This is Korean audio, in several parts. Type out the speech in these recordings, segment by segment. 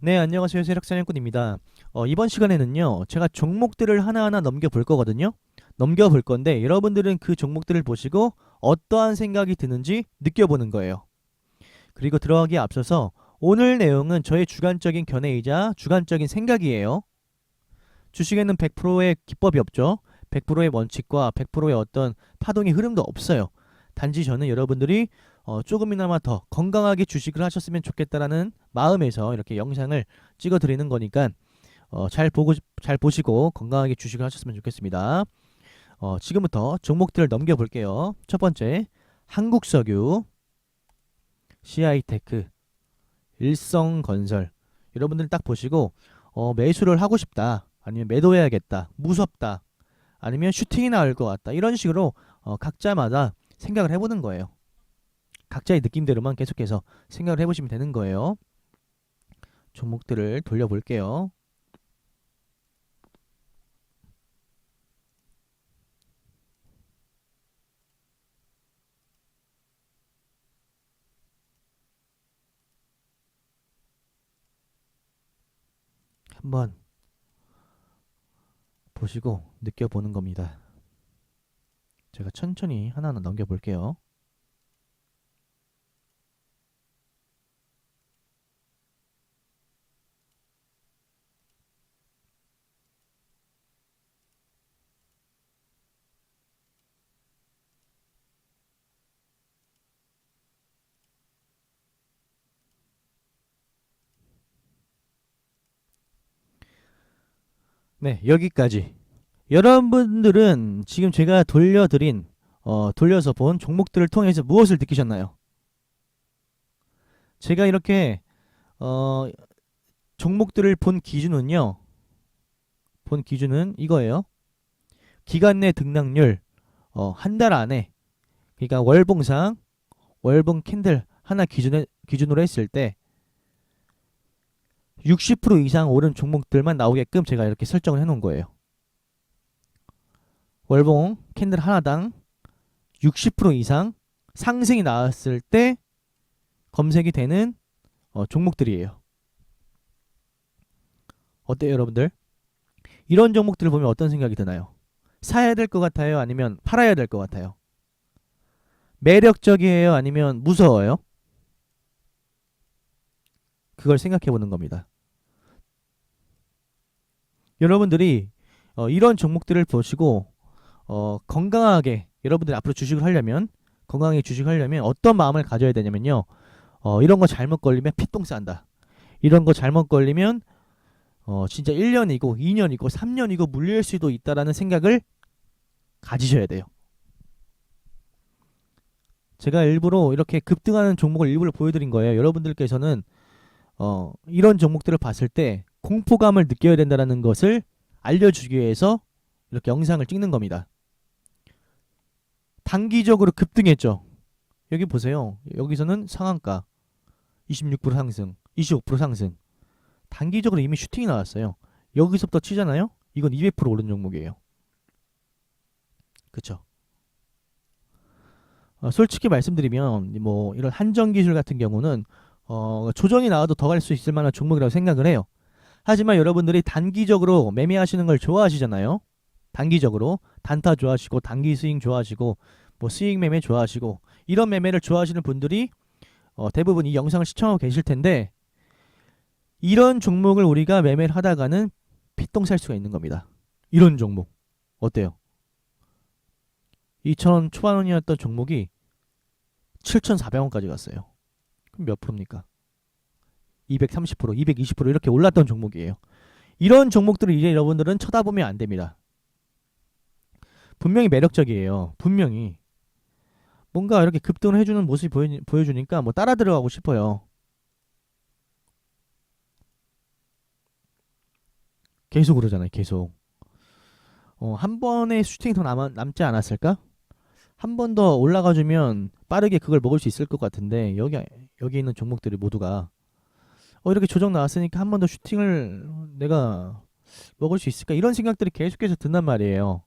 네, 안녕하세요. 세력사냥꾼입니다. 이번 시간에는요, 제가 종목들을 하나하나 넘겨볼 거거든요. 넘겨볼 건데, 여러분들은 그 종목들을 보시고 어떠한 생각이 드는지 느껴보는 거예요. 그리고 들어가기에 앞서서 오늘 내용은 저의 주관적인 견해이자 주관적인 생각이에요. 주식에는 100%의 기법이 없죠. 100%의 원칙과 100%의 어떤 파동의 흐름도 없어요. 단지 저는 여러분들이 조금이나마 더 건강하게 주식을 하셨으면 좋겠다라는 마음에서 이렇게 영상을 찍어 드리는 거니까 잘 보시고 건강하게 주식을 하셨으면 좋겠습니다. 지금부터 종목들을 넘겨 볼게요. 첫 번째, 한국석유, CI테크, 일성건설. 여러분들 딱 보시고 매수를 하고 싶다. 아니면 매도해야겠다. 무섭다. 아니면 슈팅이 나올 것 같다. 이런 식으로 각자마다 생각을 해보는 거예요. 각자의 느낌대로만 계속해서 생각을 해보시면 되는 거예요. 종목들을 돌려볼게요. 한번 보시고 느껴보는 겁니다. 제가 천천히 하나하나 넘겨볼게요. 네, 여기까지. 여러분들은 지금 제가 돌려서 본 종목들을 통해서 무엇을 느끼셨나요? 제가 이렇게 어, 종목들을 본 기준은 이거예요. 기간 내 등락률, 한 달 안에, 그러니까 월봉 캔들 하나 기준으로 했을 때 60% 이상 오른 종목들만 나오게끔 제가 이렇게 설정을 해놓은 거예요. 월봉 캔들 하나당 60% 이상 상승이 나왔을 때 검색이 되는 종목들이에요. 어때요, 여러분들? 이런 종목들을 보면 어떤 생각이 드나요? 사야 될 것 같아요? 아니면 팔아야 될 것 같아요? 매력적이에요? 아니면 무서워요? 그걸 생각해 보는 겁니다. 여러분들이 이런 종목들을 보시고 건강하게 여러분들이 앞으로 주식을 하려면 건강하게 주식을 하려면 어떤 마음을 가져야 되냐면요. 이런 거 잘못 걸리면 피똥 싼다. 이런 거 잘못 걸리면 진짜 1년이고 2년이고 3년이고 물릴 수도 있다라는 생각을 가지셔야 돼요. 제가 일부러 이렇게 급등하는 종목을 일부러 보여드린 거예요. 여러분들께서는 이런 종목들을 봤을 때 공포감을 느껴야 된다는 것을 알려주기 위해서 이렇게 영상을 찍는 겁니다. 단기적으로 급등했죠. 여기 보세요. 여기서는 상한가 26% 상승, 25% 상승. 단기적으로 이미 슈팅이 나왔어요. 여기서부터 치잖아요. 이건 200% 오른 종목이에요. 그쵸? 솔직히 말씀드리면 뭐 이런 한정 기술 같은 경우는 조정이 나와도 더 갈 수 있을 만한 종목이라고 생각을 해요. 하지만 여러분들이 단기적으로 매매하시는 걸 좋아하시잖아요. 단기적으로 단타 좋아하시고 단기 스윙 좋아하시고 뭐 스윙 매매 좋아하시고 이런 매매를 좋아하시는 분들이 대부분 이 영상을 시청하고 계실 텐데 이런 종목을 우리가 매매를 하다가는 피똥 살 수가 있는 겁니다. 이런 종목 어때요? 2,000원 초반원이었던 종목이 7,400원까지 갔어요. 그럼 몇 프로입니까? 230%, 220% 이렇게 올랐던 종목이에요. 이런 종목들을 이제 여러분들은 쳐다보면 안 됩니다. 분명히 매력적이에요. 분명히. 뭔가 이렇게 급등을 해주는 모습이 보여주니까 뭐 따라 들어가고 싶어요. 계속 그러잖아요. 계속. 한 번의 슈팅이 더 남지 않았을까? 한 번 더 올라가주면 빠르게 그걸 먹을 수 있을 것 같은데 여기 있는 종목들이 모두가 이렇게 조정 나왔으니까 한 번 더 슈팅을 내가 먹을 수 있을까? 이런 생각들이 계속해서 든단 말이에요.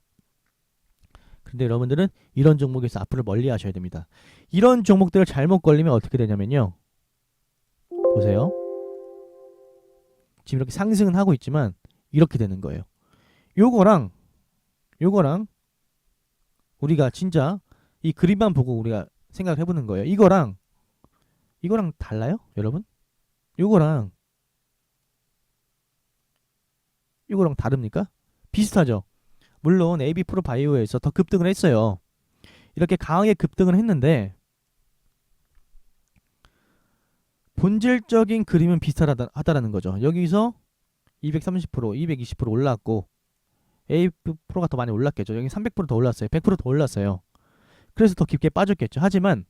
근데 여러분들은 이런 종목에서 앞으로 멀리 하셔야 됩니다. 이런 종목들을 잘못 걸리면 어떻게 되냐면요. 보세요. 지금 이렇게 상승은 하고 있지만 이렇게 되는 거예요. 요거랑 요거랑 우리가 진짜 이 그림만 보고 우리가 생각을 해보는 거예요. 이거랑 달라요, 여러분? 요거랑 이거랑 다릅니까? 비슷하죠. 물론 AB 프로바이오에서 더 급등을 했어요. 이렇게 강하게 급등을 했는데 본질적인 그림은 비슷하다라는 거죠. 여기서 230%, 220% 올랐고 AB 프로가 더 많이 올랐겠죠. 여기 300%더 올랐어요. 100%더 올랐어요. 그래서 더 깊게 빠졌겠죠. 하지만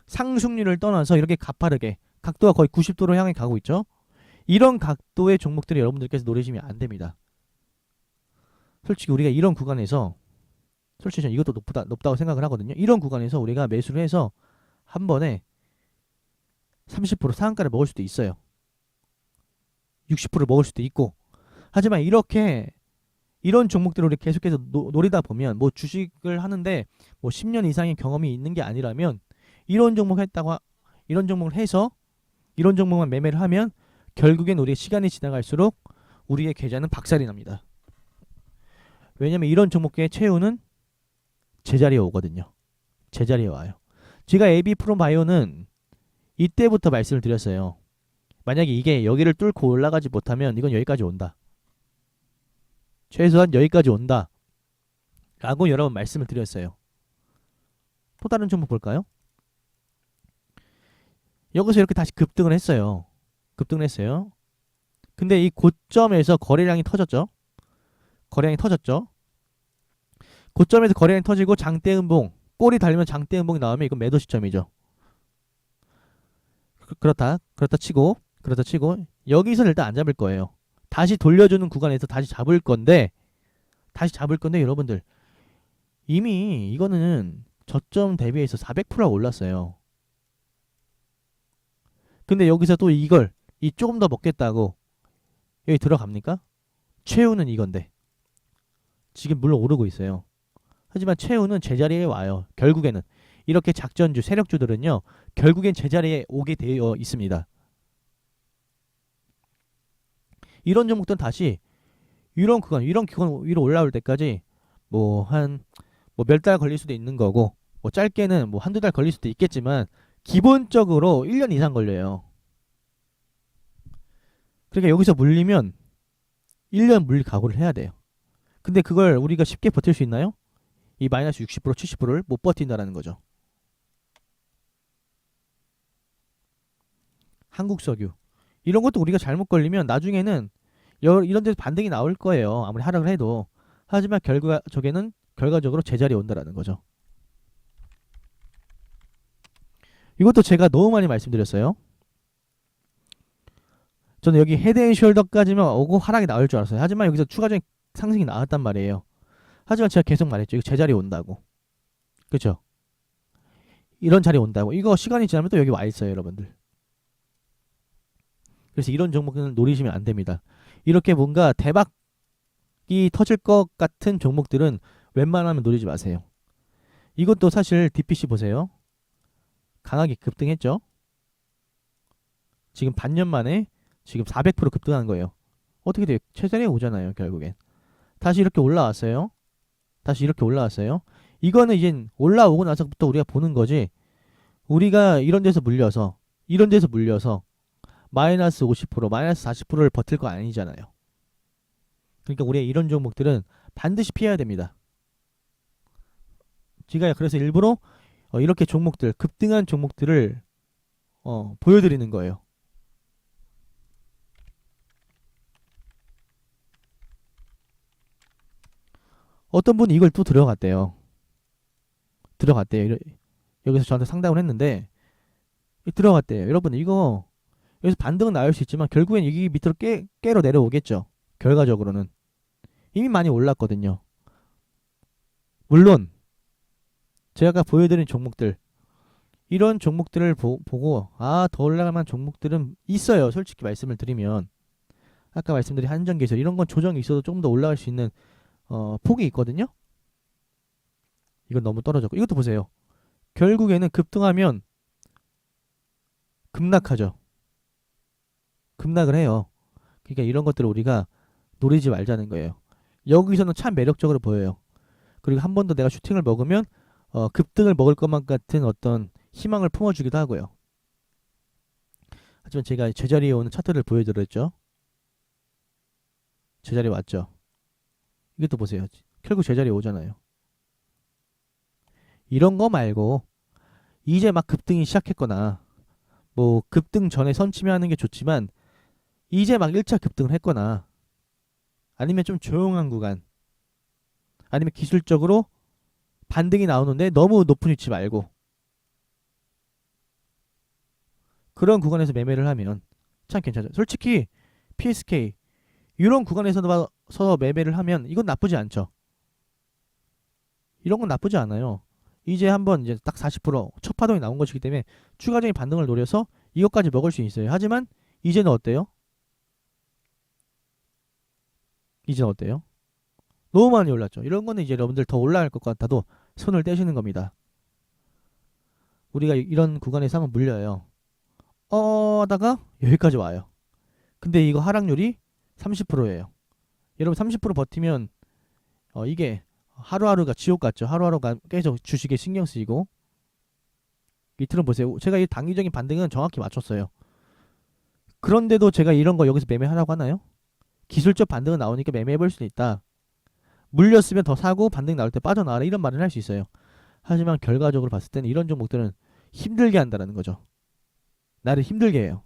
상승률을 떠나서 이렇게 가파르게 각도가 거의 90도로 향해 가고 있죠. 이런 각도의 종목들이 여러분들께서 노리시면 안 됩니다. 솔직히 우리가 이런 구간에서 솔직히 저는 이것도 높다고 생각을 하거든요. 이런 구간에서 우리가 매수를 해서 한 번에 30% 상한가를 먹을 수도 있어요. 60% 먹을 수도 있고. 하지만 이런 종목들을 우리 계속해서 노리다 보면 뭐 주식을 하는데 뭐 10년 이상의 경험이 있는 게 아니라면 이런 종목을 해서 이런 종목만 매매를 하면 결국엔 우리의 시간이 지나갈수록 우리의 계좌는 박살이 납니다. 왜냐면 이런 종목의 최후는 제자리에 오거든요. 제자리에 와요. 제가 AB 프로바이오는 이때부터 말씀을 드렸어요. 만약에 이게 여기를 뚫고 올라가지 못하면 이건 여기까지 온다. 최소한 여기까지 온다. 라고 여러 번 말씀을 드렸어요. 또 다른 종목 볼까요? 여기서 이렇게 다시 급등을 했어요. 급등을 했어요. 근데 이 고점에서 거래량이 터졌죠. 고점에서 거래량이 터지고 장대음봉, 꼬리 달리면 장대음봉이 나오면 이건 매도 시점이죠. 그렇다 치고 여기서 일단 안 잡을 거예요. 다시 돌려주는 구간에서 다시 잡을 건데 여러분들 이미 이거는 저점 대비해서 400%가 올랐어요. 근데 여기서 또 이걸 조금 더 먹겠다고 여기 들어갑니까? 최후는 이건데 지금 물론 오르고 있어요. 하지만 최후는 제자리에 와요. 결국에는 이렇게 작전주 세력주들은요 결국엔 제자리에 오게 되어 있습니다. 이런 종목들은 다시 이런 구간 위로 올라올 때까지 뭐 몇 달 걸릴 수도 있는 거고 뭐 짧게는 뭐 한두 달 걸릴 수도 있겠지만 기본적으로 1년 이상 걸려요. 그러니까 여기서 물리면 1년 물릴 각오를 해야 돼요. 근데 그걸 우리가 쉽게 버틸 수 있나요? 이 마이너스 60% 70%를 못 버틴다라는 거죠. 한국석유 이런 것도 우리가 잘못 걸리면 나중에는 이런 데서 반등이 나올 거예요. 아무리 하락을 해도. 하지만 결과적으로 제자리에 온다라는 거죠. 이것도 제가 너무 많이 말씀드렸어요. 저는 여기 헤드앤숄더까지만 오고 하락이 나올 줄 알았어요. 하지만 여기서 추가적인 상승이 나왔단 말이에요. 하지만 제가 계속 말했죠. 이거 제자리에 온다고. 그렇죠? 이런 자리에 온다고. 이거 시간이 지나면 또 여기 와 있어요, 여러분들. 그래서 이런 종목은 노리시면 안 됩니다. 이렇게 뭔가 대박이 터질 것 같은 종목들은 웬만하면 노리지 마세요. 이것도 사실 DPC 보세요. 강하게 급등했죠. 지금 반년 만에 지금 400% 급등한 거예요. 어떻게 돼요? 최저에 오잖아요, 결국엔. 다시 이렇게 올라왔어요. 이거는 이제 올라오고 나서부터 우리가 보는 거지. 우리가 이런 데서 물려서 마이너스 50%, 마이너스 40%를 버틸 거 아니잖아요. 그러니까 우리가 이런 종목들은 반드시 피해야 됩니다. 제가 그래서 일부러 이렇게 종목들, 급등한 종목들을 보여드리는 거예요. 어떤 분이 이걸 또 들어갔대요. 여기서 저한테 상담을 했는데 들어갔대요. 여러분 이거 여기서 반등은 나올 수 있지만 결국엔 여기 밑으로 깨로 내려오겠죠. 결과적으로는 이미 많이 올랐거든요. 물론 제가 아까 보여드린 종목들 이런 종목들을 보고 더 올라갈 만한 종목들은 있어요. 솔직히 말씀을 드리면 아까 말씀드린 한전기술 이런 건 조정이 있어도 조금 더 올라갈 수 있는 폭이 있거든요. 이건 너무 떨어졌고 이것도 보세요. 결국에는 급등하면 급락하죠. 급락을 해요. 그러니까 이런 것들을 우리가 노리지 말자는 거예요. 여기서는 참 매력적으로 보여요. 그리고 한 번 더 내가 슈팅을 먹으면 급등을 먹을 것만 같은 어떤 희망을 품어주기도 하고요. 하지만 제가 제자리에 오는 차트를 보여드렸죠. 제자리에 왔죠. 이것도 보세요. 결국 제자리에 오잖아요. 이런 거 말고 이제 막 급등이 시작했거나 뭐 급등 전에 선침해하는 게 좋지만 이제 막 1차 급등을 했거나 아니면 좀 조용한 구간 아니면 기술적으로 반등이 나오는데 너무 높은 위치 말고 그런 구간에서 매매를 하면 참 괜찮죠. 솔직히 PSK 이런 구간에서 매매를 하면 이건 나쁘지 않죠. 이런 건 나쁘지 않아요. 이제 한번 이제 딱 40%첫 파동이 나온 것이기 때문에 추가적인 반등을 노려서 이것까지 먹을 수 있어요. 하지만 이제는 어때요? 이제는 어때요? 너무 많이 올랐죠. 이런 거는 이제 여러분들 더 올라갈 것 같아도 손을 떼시는 겁니다. 우리가 이런 구간에서 한번 물려요. 하다가 여기까지 와요. 근데 이거 하락률이 30%예요. 여러분 30% 버티면 이게 하루하루가 지옥 같죠. 하루하루가 계속 주식에 신경 쓰이고 이틀은 보세요. 제가 이 단기적인 반등은 정확히 맞췄어요. 그런데도 제가 이런 거 여기서 매매하라고 하나요? 기술적 반등은 나오니까 매매해볼 수 있다. 물렸으면 더 사고 반등 나올 때 빠져나와라 이런 말을 할 수 있어요. 하지만 결과적으로 봤을 때는 이런 종목들은 힘들게 한다는 거죠. 나를 힘들게 해요.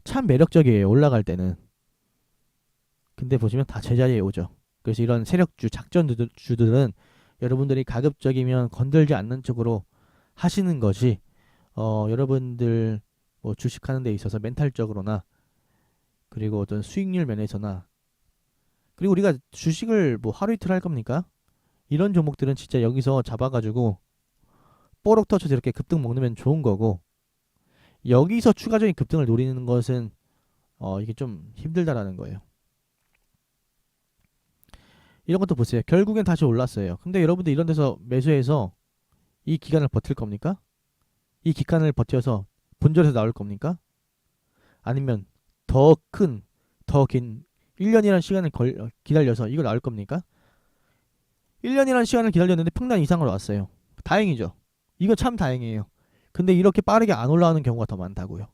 참 매력적이에요. 올라갈 때는. 근데 보시면 다 제자리에 오죠. 그래서 이런 세력주, 작전주들은 여러분들이 가급적이면 건들지 않는 쪽으로 하시는 것이 여러분들 뭐 주식하는 데 있어서 멘탈적으로나 그리고 어떤 수익률 면에서나 그리고 우리가 주식을 뭐 하루 이틀 할 겁니까? 이런 종목들은 진짜 여기서 잡아가지고 뽀록 터쳐서 이렇게 급등 먹으면 좋은 거고 여기서 추가적인 급등을 노리는 것은 이게 좀 힘들다라는 거예요. 이런 것도 보세요. 결국엔 다시 올랐어요. 근데 여러분들 이런 데서 매수해서 이 기간을 버틸 겁니까? 이 기간을 버텨서 본절에서 나올 겁니까? 아니면 더 큰, 더 긴 1년이라는 시간을 기다려서 이걸 나올 겁니까? 1년이라는 시간을 기다렸는데 평단 이상으로 왔어요. 다행이죠. 이거 참 다행이에요. 근데 이렇게 빠르게 안 올라오는 경우가 더 많다고요.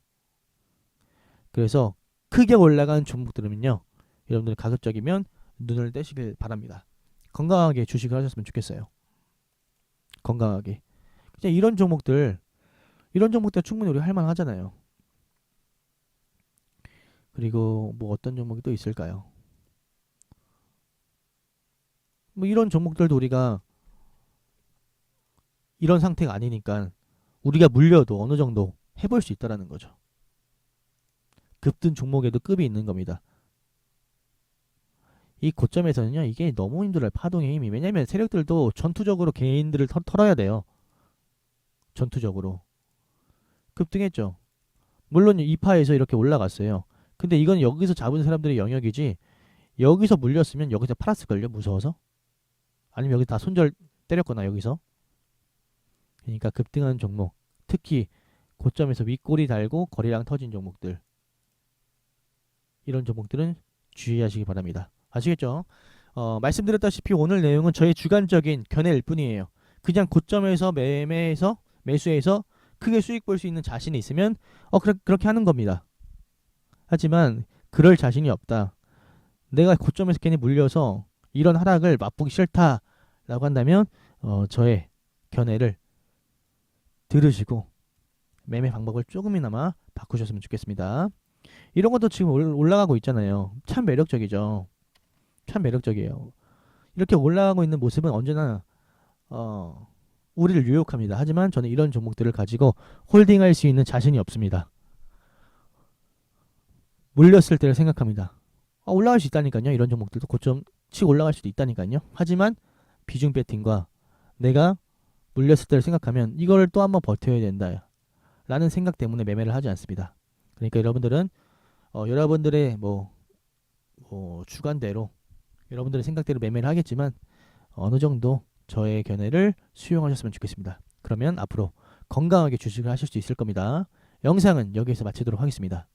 그래서 크게 올라간 종목들은요. 여러분들 가급적이면 눈을 떼시길 바랍니다. 건강하게 주식을 하셨으면 좋겠어요. 건강하게. 그냥 이런 종목들 충분히 우리 할 만하잖아요. 그리고 뭐 어떤 종목이 또 있을까요? 뭐 이런 종목들도 우리가 이런 상태가 아니니까 우리가 물려도 어느 정도 해볼 수 있다라는 거죠. 급등 종목에도 급이 있는 겁니다. 이 고점에서는요, 이게 너무 힘들어요. 파동의 힘이. 왜냐면 세력들도 전투적으로 개인들을 털어야 돼요. 전투적으로. 급등했죠. 물론 2파에서 이렇게 올라갔어요. 근데 이건 여기서 잡은 사람들의 영역이지, 여기서 물렸으면 여기서 팔았을걸요? 무서워서? 아니면 여기 다 손절 때렸거나 여기서. 그러니까 급등하는 종목, 특히 고점에서 윗꼬리 달고 거래량 터진 종목들, 이런 종목들은 주의하시기 바랍니다. 아시겠죠? 말씀드렸다시피 오늘 내용은 저의 주관적인 견해일 뿐이에요. 그냥 고점에서 매수해서 크게 수익 볼 수 있는 자신이 있으면 그렇게 하는 겁니다. 하지만 그럴 자신이 없다. 내가 고점에서 괜히 물려서 이런 하락을 맛보기 싫다라고 한다면 저의 견해를 들으시고 매매 방법을 조금이나마 바꾸셨으면 좋겠습니다. 이런 것도 지금 올라가고 있잖아요. 참 매력적이죠. 참 매력적이에요. 이렇게 올라가고 있는 모습은 언제나 우리를 유혹합니다. 하지만 저는 이런 종목들을 가지고 홀딩할 수 있는 자신이 없습니다. 물렸을 때를 생각합니다. 올라갈 수 있다니까요. 이런 종목들도 고점 치고 올라갈 수도 있다니까요. 하지만 비중 배팅과 내가 물렸을 때를 생각하면 이걸 또 한번 버텨야 된다 라는 생각 때문에 매매를 하지 않습니다. 그러니까 여러분들은 여러분들의 주관대로 여러분들의 생각대로 매매를 하겠지만 어느 정도 저의 견해를 수용하셨으면 좋겠습니다. 그러면 앞으로 건강하게 주식을 하실 수 있을 겁니다. 영상은 여기서 마치도록 하겠습니다.